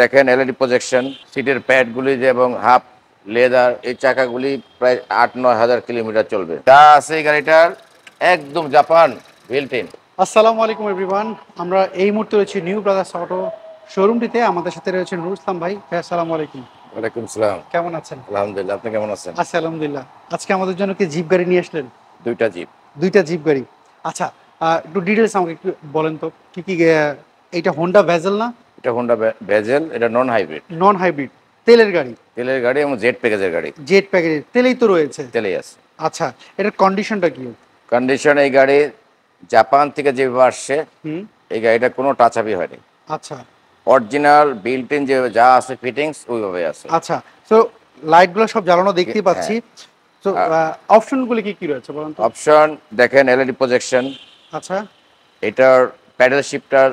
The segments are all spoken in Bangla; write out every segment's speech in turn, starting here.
দেখেন এলইডি প্রজেকশন, সিটের প্যাডগুলি যে এবং হাফ লেদার, এই চাকাগুলি প্রায় ৮-৯ হাজার কিলোমিটার চলবে। যা আছে এই গাড়িটার একদম জাপান বিল্ট ইন। আসসালামু আলাইকুম এভরিওয়ান। আমরা এই মুহূর্তে রয়েছি নিউ ব্রাদার্স অটো শোরুমটিতে। আমাদের সাথে রয়েছে নুর ইসলাম ভাই। ভাই আসসালামু আলাইকুম। ওয়ালাইকুম সালাম। কেমন আছেন? আলহামদুলিল্লাহ, আপনি কেমন আছেন? আছি আলহামদুলিল্লাহ। আজকে আমাদের জন্য কি জিপ গাড়ি নিয়ে আসলেন? দুইটা জিপ। দুইটা জিপ গাড়ি। আচ্ছা, একটু ডিটেলস আমাকে একটু বলেন তো কি কি এইটা হোন্ডা ভেজেল না? এটা হোন্ডা ভেজেল, এটা নন হাইব্রিড। নন হাইব্রিড তেলের গাড়ি। তেলের গাড়ি এবং জেট প্যাকেজের গাড়ি। জেট প্যাকেজের তেলেই তো রয়েছে। তেলেই আছে। আচ্ছা, এটার কন্ডিশনটা কি? কন্ডিশন, এই গাড়ি জাপান থেকে যেভাবে আসছে হুম। এই গাড়িটা কোনো টাচ আপই হয়নি। আচ্ছা অরিজিনাল বিল্ট ইন যে যা আছে ফিটিংস ওইভাবে আছে। আচ্ছা, তো লাইটগুলো সব জ্বালানো দেখতেই হ্যাঁ। পাচ্ছি। তো অপশনগুলো কি কি রয়েছে বলুন তো? অপশন দেখেন এলইডি প্রজেকশন, আচ্ছা এটার প্যাডেল শিফটার,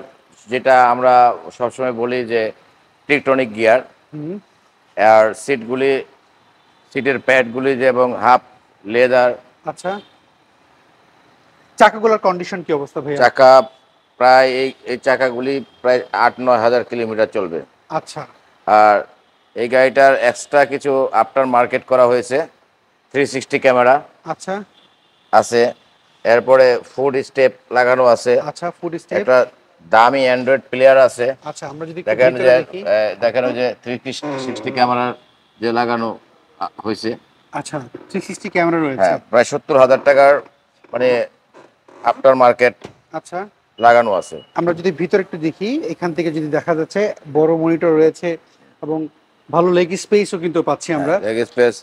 যেটা আমরা সবসময় বলি যে টেকটনিক গিয়ার। হুম। আর সিটগুলি, সিটের প্যাডগুলি যে এবং হাফ লেদার। আচ্ছা, চাকাগুলোর কন্ডিশন কি অবস্থা ভাইয়া? চাকা প্রায় এই চাকাগুলি প্রায় ৮-৯ হাজার কিলোমিটার চলবে। আচ্ছা আর এই গাড়িটার এক্সট্রা কিছু আফটার মার্কেট করা হয়েছে। 360 ক্যামেরা আচ্ছা আছে, এরপরে ফুড স্টেপ লাগানো আছে, আচ্ছা, ফুড স্টেপ। একটা দামি অ্যান্ড্রয়েড প্লেয়ার আছে। আচ্ছা, আমরা যদি একটু দেখেন ভিতরে যে দেখি। দেখেন ওই যে 360 ক্যামেরার যে লাগানো হয়েছে। আচ্ছা, 360 ক্যামেরা রয়েছে। হ্যাঁ, প্রায় ৭০,০০০ টাকার মানে আফটার মার্কেট আচ্ছা, লাগানো আছে। আমরা যদি ভিতরে একটু দেখি, এখান থেকে যদি দেখা যাচ্ছে বড় মনিটর রয়েছে এবং ভালো লেগ স্পেসও কিন্তু পাচ্ছি আমরা। লেগ স্পেস,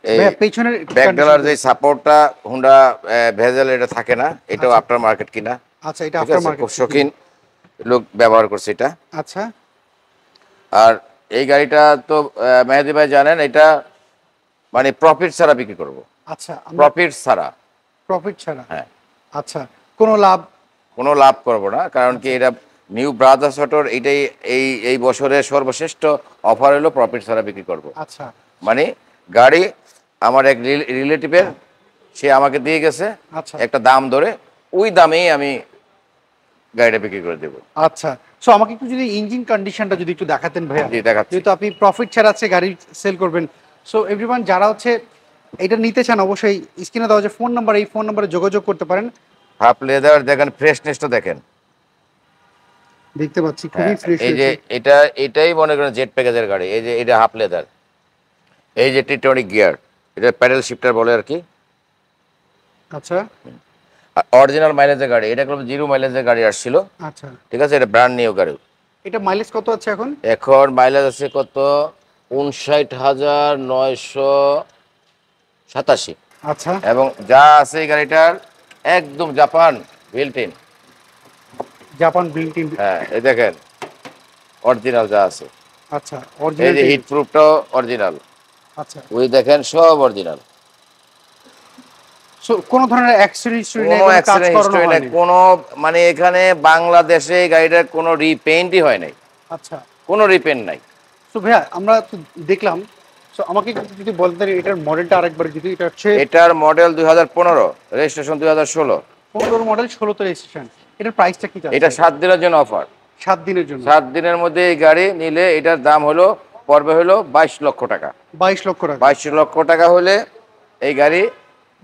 এই ভাইয়া পেছনের ব্যাকডালার যে সাপোর্টটা হোন্ডা ভেজেল এটা থাকে না, এটাও আচ্ছা। আফটার মার্কেট কিনা। আচ্ছা, এটা ঠিক আফটার আছে, মার্কেট। খুব শৌখিন লোক ব্যবহার করছে এটা। আচ্ছা আর এই গাড়িটা তো মেহেদি ভাই জানেন, এটা মানে প্রফিট ছাড়া বিক্রি করব। আচ্ছা, আমরা প্রফিট ছাড়া। প্রফিট ছাড়া। হ্যাঁ, আচ্ছা, কোনো লাভ? কোনো লাভ করব না, কারণ কি এটা নিউ ব্রাদার্স অটোর এটাই এই বছরের সর্বশ্রেষ্ঠ অফার হলো প্রফিট ছাড়া বিক্রি করব। আচ্ছা মানে গাড়ি আমার এক রিলেটিভের, সে আমাকে দিয়ে গেছে আচ্ছা একটা দাম ধরে, ওই দামেই আমি গাড়িটা বিক্রি করে দেবো। আচ্ছা, সো আমাকে একটু যদি ইঞ্জিন কন্ডিশনটা যদি একটু দেখাতেন ভাইয়া। জি, দেখাচ্ছি। যেহেতু আপনি প্রফিট ছাড়া আছে গাড়ি সেল করবেন, সো এভরিওয়ান যারা হচ্ছে এটা নিতে চান অবশ্যই স্ক্রিনে দেওয়া যে ফোন নাম্বার, এই ফোন নাম্বারে যোগাযোগ করতে পারেন। হাফ লেদার দেখেন, ফ্রেশনেসটা দেখেন। দেখতে পাচ্ছি খুবই হ্যাঁ, ফ্রেশ এই যে হয়েছে। এটাই মনে করেন জেট প্যাকেজের গাড়ি। এই যে এটা হাফ লেদার, এই যে টেকটনিক গিয়ার, এটা প্যাডেল শিফটার বলে আর কি। আচ্ছা অরিজিনাল মাইলেজের গাড়ি, এটা কোনো 0 মাইলেজের গাড়ি আসছিল। আচ্ছা, ঠিক আছে, এটা ব্র্যান্ড নিউ গাড়ি। এটা মাইলেজ কত আছে এখন? এখন মাইলেজ আছে কত, ৫৯,৯87। আচ্ছা এবং যা আছে এই গাড়িটার একদম Japan built in. Japan built in. হ্যাঁ, এই দেখেন অরিজিনাল যা আছে। আচ্ছা, এই অরিজিনাল। যে হিট প্রুফটাও অরিজিনাল। আচ্ছা, ওই দেখেন সব অরিজিনাল। সো কোনো ধরনের অ্যাক্সিডেন্ট হিস্টরি নেই, কোনো কোনো কাজ অ্যাক্সিডেন্ট করানো হিস্টরি নেই, হয়নি? কোনো মানে এখানে বাংলাদেশে এই গাড়িটার কোনো রিপেইন্টই হয় নাই, আচ্ছা, কোনো রিপেইন্ট নাই। তো ভাইয়া আমরা তো দেখলাম, সো আমাকে একটু যদি বলতেন এটার মডেলটা আরেকবার, যদি এটা হচ্ছে এটার মডেল 2015, রেজিস্ট্রেশন 2016। 15 মডেল, 16তে রেজিস্ট্রেশন। এটার প্রাইসটা কি এটা যাচ্ছে? 7 দিনের জন্য অফার। 7 দিনের জন্য? 7 দিনের মধ্যে এই গাড়ি নিলে এটার দাম হলো পড়বে হলো 22 লক্ষ টাকা। 22 লক্ষ টাকা? 22 লক্ষ টাকা হলে এই গাড়ি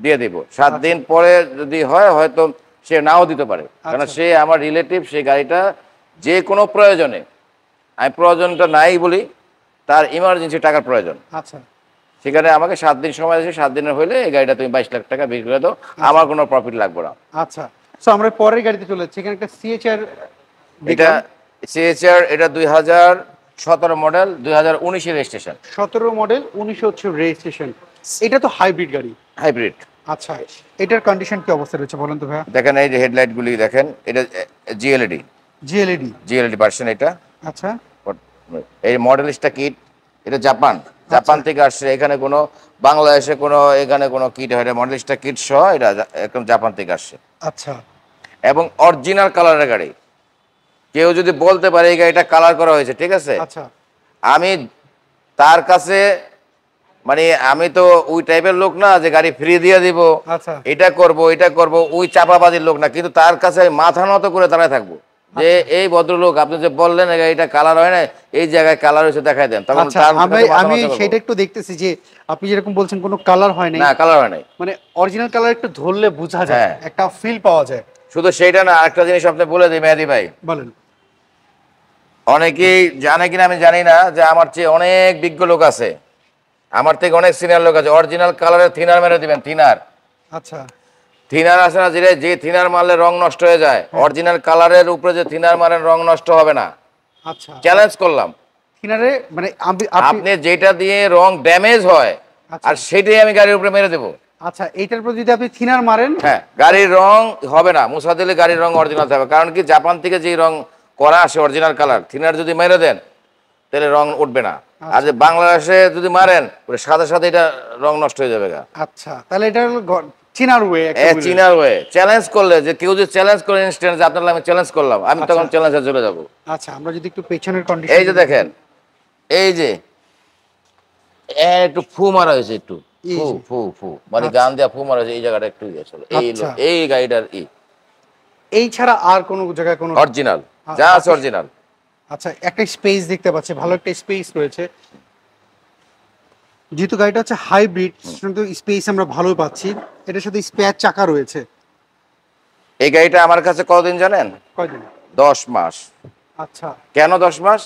দিয়ে দেব। 7 আচ্ছা। দিন পরে যদি হয় হয়তো সে নাও দিতে পারে, কারণ আচ্ছা। সে আমার রিলেটিভ। সেই গাড়িটা যে কোনো প্রয়োজনে, আমি প্রয়োজনটা নাই বলি, তার ইমার্জেন্সি টাকার প্রয়োজন, আচ্ছা সেখানে আমাকে 7 দিন সময় আছে। 7 দিনের হলে এই গাড়িটা তুমি 22 লাখ টাকা বিক্রি করে দাও, আমার কোনো প্রফিট লাগবে না। আচ্ছা, সো আমরা পরের গাড়িতে চলে যাচ্ছি। এখানে একটা সিএচআর এটা সিএচআর, এটা 2017 মডেল, 2019 রেজিস্ট্রেশন। 17 মডেল, 19 হচ্ছে রেজিস্ট্রেশন। এটা তো হাইব্রিড গাড়ি। হাইব্রিড। আচ্ছা, এটার কন্ডিশন কি অবস্থা রয়েছে বলেন তো ভাইয়া? দেখেন এই যে হেডলাইটগুলি দেখেন, এটা জিএলইডি, জিএলইডি। জিএলইডি ভার্সন এটা। আচ্ছা এই মডেলিস্টটা কিট, এটা জাপান থেকে আসছে। এখানে কোনো বাংলাদেশে কোনো এখানে কোনো কিট হয় না, মডেলিস্টটা কিট সহ এটা একদম জাপান থেকে আসছে। আচ্ছা এবং অরিজিনাল কালারের গাড়ি। কেউ যদি বলতে পারে এই গাড়িটা কালার করা হয়েছে, ঠিক আছে, আচ্ছা আমি তার কাছে মানে আমি তো ওই টাইপের লোক না যে গাড়ি ফ্রি দিয়ে দিব, আচ্ছা এটা করব ওই চাপাবাজির লোক না, কিন্তু তার কাছে আমি মাথা নত করে দাঁড়ায় থাকবো। যে এই ভদ্রলোক আপনি যে বললেন এই গাড়িটা কালার হয় না, এই জায়গায় কালার হয়েছে দেখাই দেন, তখন আচ্ছা, তার আমি সাথে মাথা আমি মাথা বলবো। সেটা একটু দেখতেছি যে আপনি যেরকম বলছেন কোনো কালার হয় নাই, না কালার হয় নাই। মানে অরিজিনাল কালার একটু ধরলে বোঝা যায়, হ্যাঁ। একটা ফিল পাওয়া যায়। শুধু সেইটা না, আরেকটা জিনিস আপনি বলে দিই মেহেদী ভাই, বলেন। অনেকেই জানে কিনা আমি জানি না, যে আমার চেয়ে অনেক বিজ্ঞ লোক আছে, আমার থেকে অনেক সিনিয়র লোক আছে, অরিজিনাল কালারের থিনার মেরে দিবেন, থিনার। আচ্ছা থিনার আছে না, যে থিনার মারলে রং নষ্ট হয়ে যায়, অরিজিনাল কালারের উপরে যে থিনার মারেন রং নষ্ট হবে না। আচ্ছা, চ্যালেঞ্জ করলাম। কিনারে মানে আপনি আপনি যেটা দিয়ে রং ড্যামেজ হয় আচ্ছা। আর সেটাই আমি গাড়ির উপরে মেরে দেবো। আচ্ছা, এইটার উপর যদি আপনি থিনার মারেন, হ্যাঁ, গাড়ির রং হবে না, মুছা দিলে গাড়ির রং অরিজিনাল থাকবে। কারণ কি, জাপান থেকে যে রং করা আসে অরিজিনাল কালার, থিনার যদি মেরে দেন তাহলে রং উঠবে না। আর যে বাংলাদেশে যদি মারেন ওর সাথে সাথে এটা রং নষ্ট হয়ে যাবে গা। আচ্ছা, তাহলে এটা হলো চিনার ওয়ে চিনার হয়ে চ্যালেঞ্জ করলে, যে কেউ যদি চ্যালেঞ্জ করে ইনস্ট্যান্ট যে আপনার আমি চ্যালেঞ্জ করলাম, আমি তখন চ্যালেঞ্জে চলে যাব। আচ্ছা, আমরা যদি একটু পেছনের কন্ডিশন, এই যে দেখেন, এই যে একটু ফু মারা হয়েছে, একটু ফু ফু ফু মানে গান দেওয়া ফু মারা হয়েছে, এই জায়গাটা একটু ইয়ে ছিল। এই গাড়িটার এই ছাড়া আর কোনো জায়গায় কোনো অরিজিনাল যা আছে অরিজিনাল। আচ্ছা, একটা স্পেস দেখতে পাচ্ছি, ভালো একটা স্পেস রয়েছে, যেহেতু গাড়িটা হচ্ছে হাইব্রিড, কিন্তু স্পেস আমরা ভালো পাচ্ছি। এটার সাথে স্পেয়ার চাকা রয়েছে। এই গাড়িটা আমার কাছে কতদিন জানেন? কয়দিন? 10 মাস। আচ্ছা, কেন 10 মাস?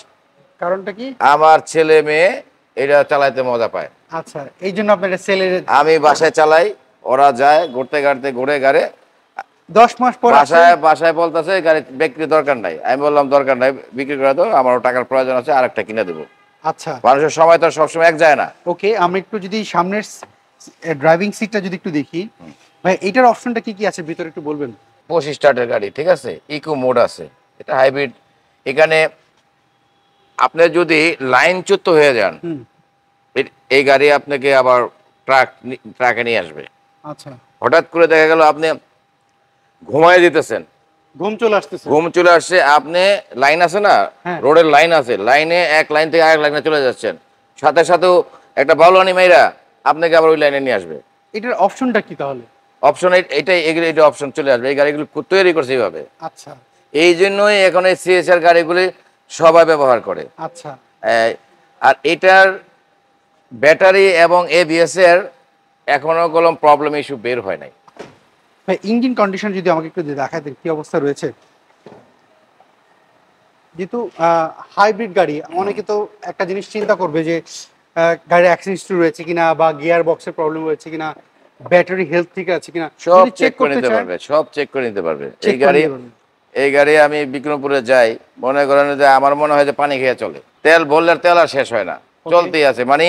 কারণটা কি? আমার ছেলে মেয়ে এটা চালাইতে মজা পায়। আচ্ছা, এই জন্য আপনার সেলের আমি বাসায় চালাই, ওরা যায় ঘুরতে ঘাটতে ঘুরে গাড়ি, 10 মাস পর বাসায় বলতেছে গাড়ি বিক্রি দরকার নাই। আমি বললাম দরকার নাই, বিক্রি করে দাও, আমারও টাকার প্রয়োজন আছে, আরেকটা কিনে দেবো। আচ্ছা, মানুষের সময় তো সবসময় এক যায় না। ওকে, আমরা একটু যদি সামনের ড্রাইভিং সিটটা যদি একটু দেখি, ভাই এটার অপশনটা কি কি আছে ভিতরে একটু বলবেন? 25 স্টার্টের গাড়ি, ঠিক আছে, ইকো মোড আছে, এটা হাইব্রিড। এখানে আপনি যদি লাইনচ্যুত হয়ে যান, এই গাড়ি আপনাকে আবার ট্রাকে নিয়ে আসবে। আচ্ছা, হঠাৎ করে দেখা গেল আপনি ঘুমায় দিতেছেন, ঘুম চলে আসতেছে, ঘুম চলে আসছে, আপনি লাইন আছে না, হ্যাঁ। রোডের লাইন আছে, লাইনে এক লাইন থেকে আরেক লাইনে চলে যাচ্ছেন, সাথে সাথেও একটা বাউলানি মাইরা আপনাকে আবার ওই লাইনে নিয়ে আসবে। এটার অপশনটা কি তাহলে? অপশন এইটাই, এটা অপশন চলে আসবে। এই গাড়িগুলো তৈরি করছে এইভাবে। আচ্ছা, এই জন্যই এখন এই সিএসআর গাড়িগুলি সবাই ব্যবহার করে। আচ্ছা, আর এটার ব্যাটারি এবং এবিএস এর এখনো কোনো প্রবলেম ইস্যু বের হয় নাই। ভাই ইঞ্জিন কন্ডিশন যদি আমাকে একটু দেখায় দেন কি অবস্থা রয়েছে। যেহেতু হাইব্রিড গাড়ি, অনেকে তো একটা জিনিস চিন্তা করবে যে গাড়ির অ্যাক্সিডেন্ট হিস্ট্রি রয়েছে কিনা, বা গিয়ার বক্সের প্রবলেম রয়েছে কিনা, ব্যাটারি হেলথ ঠিক আছে কিনা, সব চেক করে নিতে পারবে, সব চেক করে নিতে পারবে। এই গাড়ি আমি বিক্রমপুরে যাই, মনে করেন যে আমার মনে হয় যে পানি খেয়ে চলে, তেল ভরলে তেল আর শেষ হয় না, চলতেই আছে। মানে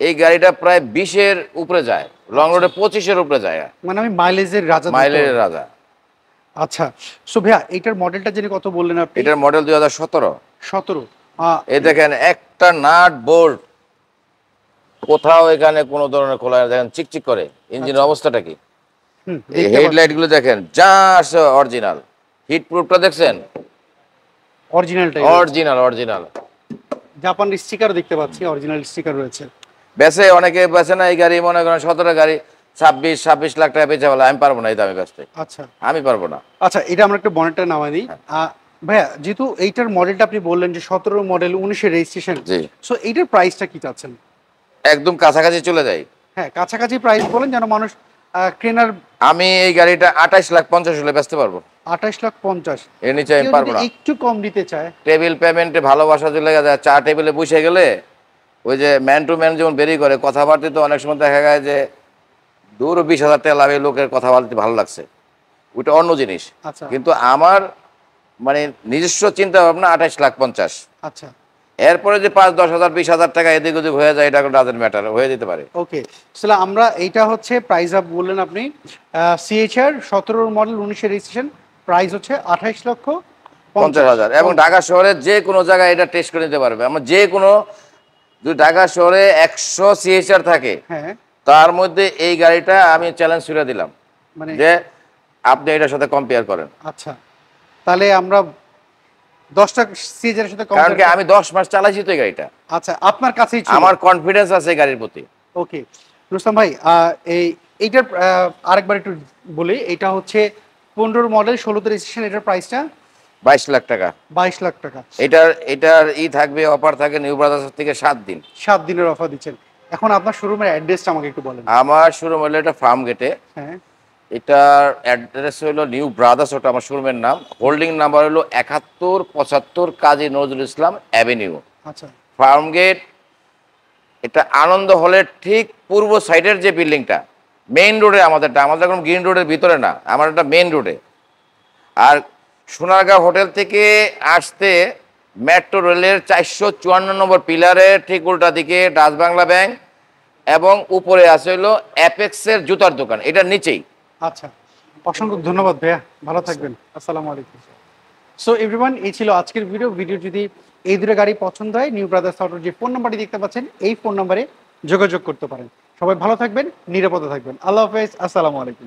এই গাড়িটা প্রায় 20-এর উপরে যায়, লং রোডে 25-এর উপরে যায়, মানে আমি মাইলেজের রাজা, মাইলের রাজা। আচ্ছা, সো ভাইয়া এইটার মডেলটা যিনি কত বললেন আপনি? এটার মডেল 2017। 17। এই দেখেন একটা নাট বোল্ট কোথাও এখানে কোনো ধরনের খোলা, দেখেন চিকচিক করে। ইঞ্জিনের অবস্থাটা কি, হেডলাইট গুলো দেখেন যা আছে অরিজিনাল। হিট প্রুফটা দেখছেন? অরিজিনাল। জাপান স্টিকার দেখতে পাচ্ছি, অরিজিনাল স্টিকার রয়েছে। অনেকে বেচে না এই গাড়ি, মনে করেন 17 গাড়ি 26 লাখ টাকা বেচে বলে, আমি পারবো না এই দামে বেচতে। আচ্ছা, আমি পারবো না। আচ্ছা, এটা আমরা একটু বনেটটা নামাই দিই। ভাইয়া যেহেতু এইটার মডেলটা আপনি বললেন যে 17 মডেল, 19-এর রেজিস্ট্রেশন, সো এইটার প্রাইসটা কি চাচ্ছেন? একদম কাছাকাছি চলে যাই। হ্যাঁ, কাছাকাছি প্রাইস বলেন যেন মানুষ কেনার। আমি এই গাড়িটা 28,50,000 হলে বেচতে পারবো। 28,50,000 এর নিচে আমি পারবো না। একটু কম দিতে চায়, টেবিল পেমেন্টে ভালোবাসা চলে গেছে, চা টেবিলে বসে গেলে ওই যে ম্যান টু ম্যান যেমন বেরিয়ে করে কথাবার্তা, তো অনেক সময় দেখা যায় যে 20,000 টাকা লাভে লোকের কথা বলতে ভালো লাগছে, ওইটা অন্য জিনিস। কিন্তু আমার মানে নিজস্ব চিন্তা ভাবনা 28,50,000। আচ্ছা, এরপরে যে 5-10,000 20,000 টাকা এদিক ওদিক হয়ে যায়, এটা ডাজেন্ট ম্যাটার, হয়ে যেতে পারে। ওকে, তাহলে আমরা এইটা হচ্ছে প্রাইস আপ বললেন আপনি, সিএইচআর 17 মডেল, 19-এর রেজিস্ট্রেশন, প্রাইস হচ্ছে 28,50,000। এবং ঢাকা শহরে যে কোনো জায়গায় এটা টেস্ট করে নিতে পারবে। আমার যে কোনো, যদি ঢাকা শহরে 100 সিএইচআর থাকে, হ্যাঁ, তার মধ্যে এই গাড়িটা আমি চ্যালেঞ্জ ছুড়ে দিলাম, মানে যে আপনি এটার সাথে কম্পেয়ার করেন। আচ্ছা, তাহলে আমরা 10টা সিএইচআর এর সাথে কারণ কি আমি 10 মাস চালাইছি তো এই গাড়িটা। আচ্ছা, আপনার কাছেই ছিল, আমার কনফিডেন্স আছে এই গাড়ির প্রতি। ওকে, রুস্তম ভাই এইটার আরেকবার একটু বলি, এটা হচ্ছে 15 মডেল 16তে রেজিস্ট্রেশন, এটার প্রাইসটা 22 লাখ টাকা। 22 লাখ টাকা। এটার থাকবে, অফার থাকে নিউ ব্রাদার্স থেকে 7 দিন। 7 দিনের অফার দিচ্ছেন। এখন আপনার শোরুমের অ্যাড্রেসটা আমাকে একটু বলেন। আমার শোরুম হলো এটা ফার্ম গেটে। হ্যাঁ, এটার অ্যাড্রেস হলো নিউ ব্রাদার্স, ওটা আমার শোরুমের নাম। হোল্ডিং নাম্বার হলো 7175 কাজী নজরুল ইসলাম অ্যাভিনিউ, আচ্ছা ফার্ম গেট। এটা আনন্দ হলের ঠিক পূর্ব সাইডের যে বিল্ডিংটা, মেইন রোডে আমাদেরটা, আমাদের কোনো গ্রিন রোডের ভিতরে না, আমার একটা মেইন রোডে। আর সোনারগাঁও হোটেল থেকে আসতে মেট্রো রেলের 454 নম্বর পিলারের ঠিক উল্টা দিকে ডাচ বাংলা ব্যাংক, এবং উপরে আছে হলো অ্যাপেক্সের জুতার দোকান, এটার নিচেই। আচ্ছা, অসংখ্য ধন্যবাদ ভাইয়া, ভালো থাকবেন। আসসালামু আলাইকুম। সো এভরিওয়ান, এই ছিল আজকের ভিডিও যদি এই দুটো গাড়ি পছন্দ হয়, নিউ ব্রাদার্স অটোর যে ফোন নাম্বারটি দেখতে পাচ্ছেন, এই ফোন নাম্বারে যোগাযোগ করতে পারেন। সবাই ভালো থাকবেন, নিরাপদে থাকবেন। আল্লাহ হাফেজ, আসসালামু আলাইকুম।